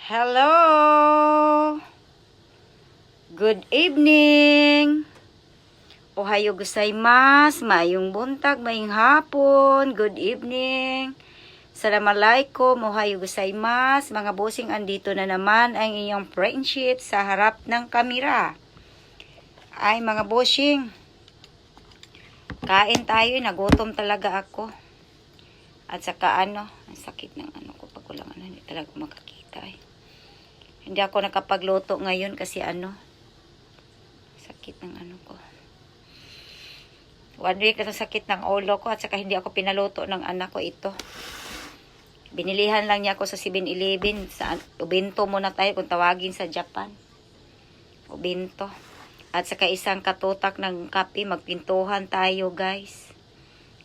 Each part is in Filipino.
Hello! Good evening! Ohayo gozaimasu, maayong buntag, maayong hapon, good evening. Assalamualaikum, ohayo gozaimasu, mga bossing, andito na naman ang iyong friendship sa harap ng kamera. Ay mga bossing, kain tayo, nagutom talaga ako. At saka ang sakit ng ko pag walang hindi talaga makakita eh. Hindi ako nakapagluto ngayon kasi sakit ng ko. 1 week na sakit ng ulo ko at saka hindi ako pinaluto ng anak ko ito. Binilihan lang niya ako sa 7-Eleven. Sa Ubento muna tayo kung tawagin sa Japan. Ubento. At saka isang katutak ng kape. Magpintuhan tayo guys.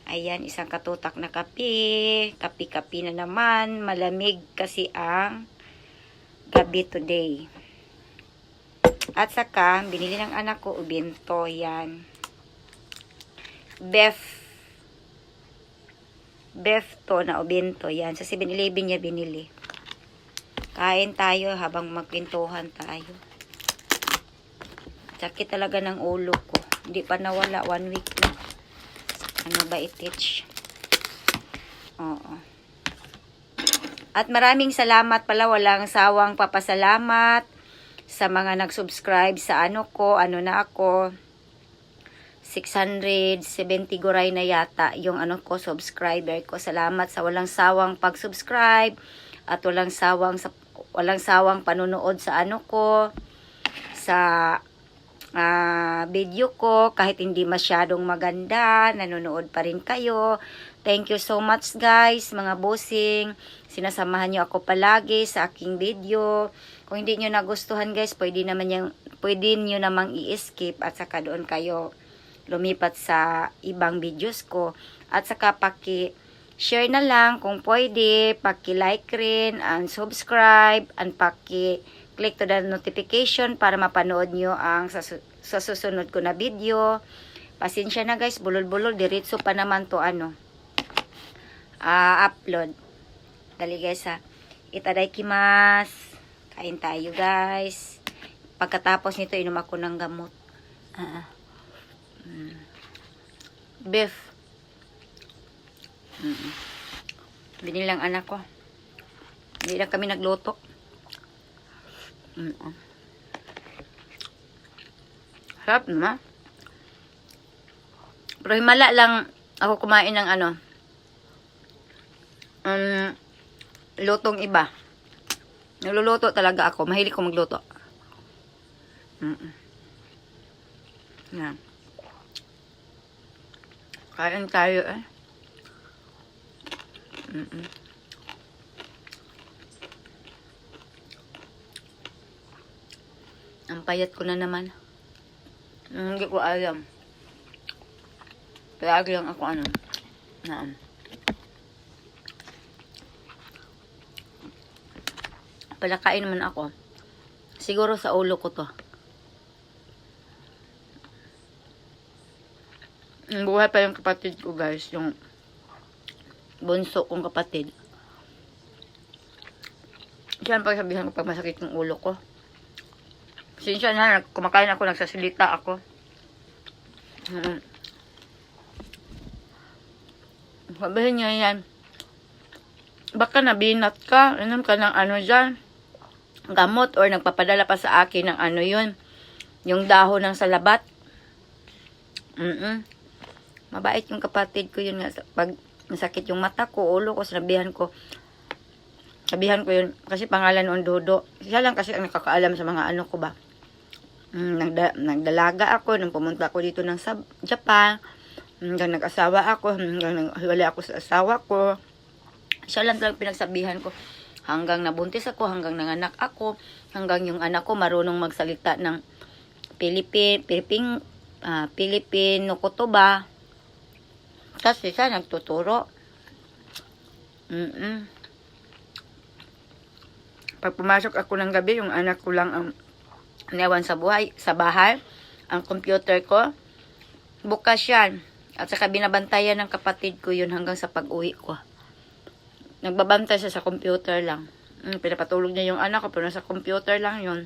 Ayan, isang katutak na kape. Kape-kape na naman. Malamig kasi ang gabi today. At saka, binili ng anak ko, ubento, yan. Beef to na ubento, yan. Sa 7-Eleven niya binili. Kain tayo habang magpintuhan tayo. Sakit talaga ng ulo ko. Hindi pa nawala, 1 week na. Ano ba itich? Oo. At maraming salamat pala, walang sawang papasalamat sa mga nag-subscribe sa ko, na ako. 670 guray na yata yung ko, subscriber ko. Salamat sa walang sawang pag-subscribe at walang sawang panunood sa ko, sa video ko, kahit hindi masyadong maganda, nanonood pa rin kayo. Thank you so much guys, mga bossing. Sinasamahan nyo ako palagi sa aking video. Kung hindi nyo nagustuhan guys, pwede nyo namang i-skip at saka doon kayo lumipat sa ibang videos ko. At saka paki-share na lang kung pwede, paki-like rin, and subscribe, and paki-click to the notification para mapanood nyo ang sa susunod ko na video. Pasensya na guys, bulol-bulol, diretso pa naman to upload. Dali guys itadaikimasu. Kain tayo guys. Pagkatapos nito, inom ako ng gamot. Beef. Binili lang anak ko. Hindi lang kami nagluto. Sarap naman. Pero himala lang ako kumain ng lutong iba. Nagluluto talaga ako. Mahilig ko magluto. Yan. Kain tayo eh. Ang payat ko na naman. Hindi ko alam. Palagi lang ako palakain naman ako. Siguro sa ulo ko to. Buhay pa yung kapatid ko guys. Yung bunso kong kapatid. Siya ang pagsabihan ko pag masakit yung ulo ko. Sinsya na, kumakain ako, nagsasalita ako. Sabihin niya yan. Baka nabinat ka. Inom ka ng dyan. Gamot or nagpapadala pa sa akin ng yun. Yung dahon ng salabat. Mabait yung kapatid ko yun nga. Pag nasakit yung mata ko, ulo ko, sabihan ko yun. Kasi pangalan noon Dodo. Siya lang kasi ang nakakaalam sa mga ko ba. Nagdalaga ako nung pumunta ako dito ng Japan. Hanggang nag-asawa ako. Hanggang naghiwalay ako sa asawa ko. Siya lang talagang pinagsabihan ko. Hanggang nabuntis ako, hanggang nanganak ako, hanggang yung anak ko marunong magsalita ng Pilipino kutuba. Kasi siya nagtuturo. Pag pumasok ako ng gabi, yung anak ko lang ang niyawan sa bahay. Ang computer ko, bukas yan. At saka binabantayan ng kapatid ko yun hanggang sa pag-uwi ko. Nagbabantay siya sa computer lang. Pinapatulog niya yung anak ko, pero nasa computer lang yun.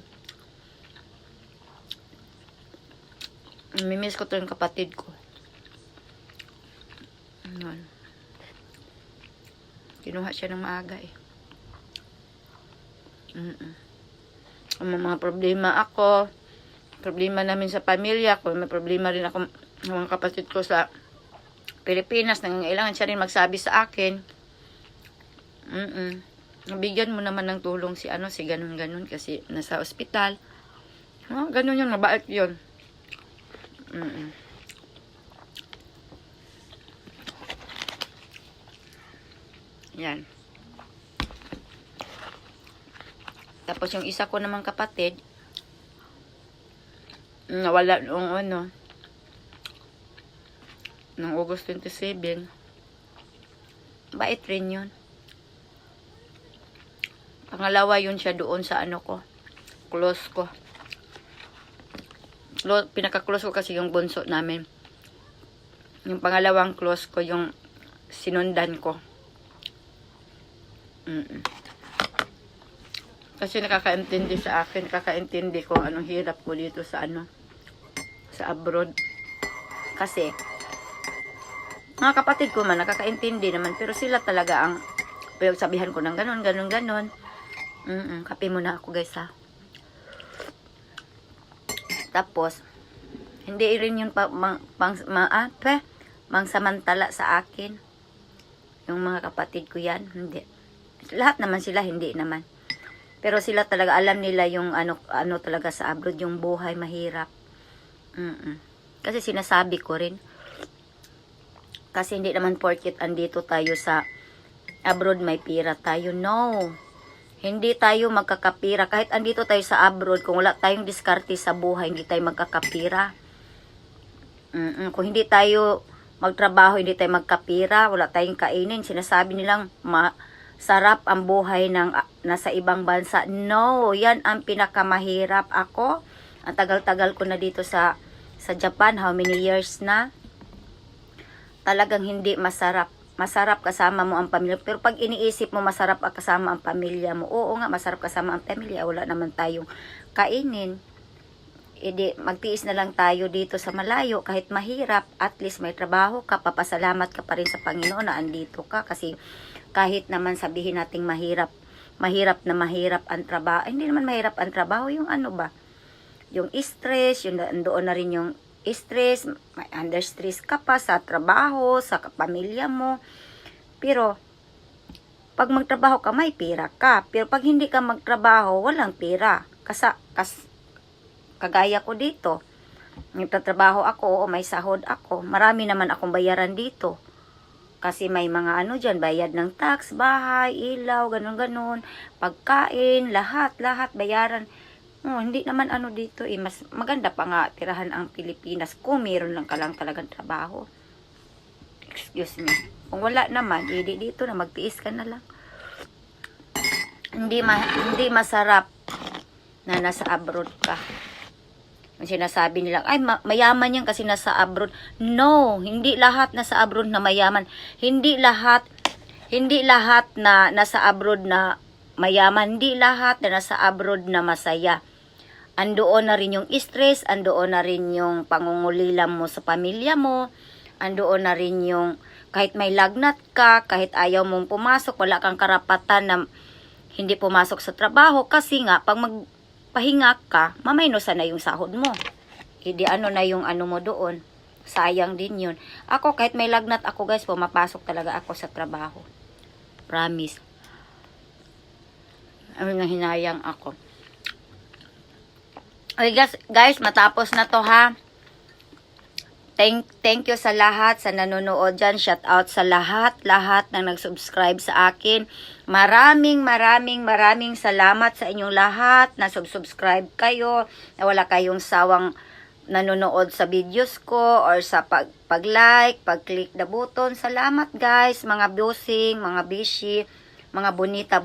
Mimiss ko to yung kapatid ko. Ayan. Kinuha siya ng maaga eh. Kung may mga problema ako, problema namin sa pamilya ko, may problema rin ako ng mga kapatid ko sa Pilipinas, nangangailangan siya rin magsabi sa akin. Bigyan mo naman ng tulong si ganun-ganun kasi nasa ospital. Ganun yun, mabait yun. Yan. Tapos yung isa ko namang kapatid, nawala noong noong August 27. Bait rin yun. Pangalawa yun siya doon sa close ko. Pinaka-close ko kasi yung bunso namin. Yung pangalawang close ko, yung sinundan ko. Kasi nakakaintindi sa akin, nakakaintindi ko anong hirap ko dito sa sa abroad. Kasi mga kapatid ko man nakakaintindi naman, pero sila talaga ang sabihan ko ng ganon. Kape muna ako guys ha. Tapos hindi rin yun mangsamantala sa akin. Yung mga kapatid ko yan, hindi. Lahat naman sila, hindi naman. Pero sila talaga, alam nila yung ano talaga sa abroad, yung buhay mahirap. Kasi sinasabi ko rin. Kasi hindi naman porket andito tayo sa abroad may pira tayo. No. Hindi tayo magkakapira. Kahit andito tayo sa abroad, kung wala tayong diskarte sa buhay, hindi tayo magkakapira. Kung hindi tayo magtrabaho, hindi tayo magkapira, wala tayong kainin. Sinasabi nilang sarap ang buhay ng nasa ibang bansa. No, yan ang pinakamahirap. Ako, ang tagal-tagal ko na dito sa Japan, how many years na? Talagang hindi masarap. Masarap kasama mo ang pamilya. Pero pag iniisip mo masarap kasama ang pamilya mo, oo nga, masarap kasama ang pamilya. Wala naman tayong kainin. Edi, magtiis na lang tayo dito sa malayo. Kahit mahirap, at least may trabaho ka. Papasalamat ka pa rin sa Panginoon na andito ka. Kasi kahit naman sabihin nating mahirap ang trabaho. Hindi naman mahirap ang trabaho. Yung yung stress, yung doon na rin yung stress, may under stress ka pa sa trabaho, sa pamilya mo. Pero, pag magtrabaho ka, may pira ka. Pero pag hindi ka magtrabaho, walang pira. Kagaya ko dito. Nagtatrabaho ako, o may sahod ako. Marami naman akong bayaran dito. Kasi may mga dyan, bayad ng tax, bahay, ilaw, ganun-ganun, pagkain, lahat bayaran. Hindi naman dito mas maganda pa nga tirahan ang Pilipinas kung meron lang ka lang talagang trabaho. Excuse me. Kung wala naman, dito na magtiis ka na lang. Hindi masarap na nasa abroad ka. Ang sinasabi nila, ay mayaman yan kasi nasa abroad. No, hindi lahat nasa abroad na mayaman. Hindi lahat na nasa abroad na mayaman. Hindi lahat na nasa abroad na masaya. Andoon na rin yung stress, andoon na rin yung pangungulilam mo sa pamilya mo, andoon na rin yung kahit may lagnat ka, kahit ayaw mong pumasok, wala kang karapatan na hindi pumasok sa trabaho kasi nga, pag magpahinga ka, mamaynosa na yung sahod mo. Hindi na yung mo doon. Sayang din yun. Ako, kahit may lagnat ako guys, pumapasok talaga ako sa trabaho. Promise. Hinayang ako. Okay guys, matapos na to ha. Thank you sa lahat sa nanonood dyan. Shout out sa lahat na nag-subscribe sa akin. Maraming salamat sa inyong lahat na subscribe kayo. Na wala kayong sawang nanonood sa videos ko or sa pag-like, pag-click the button. Salamat guys, mga bossing, mga bishi, mga bonita.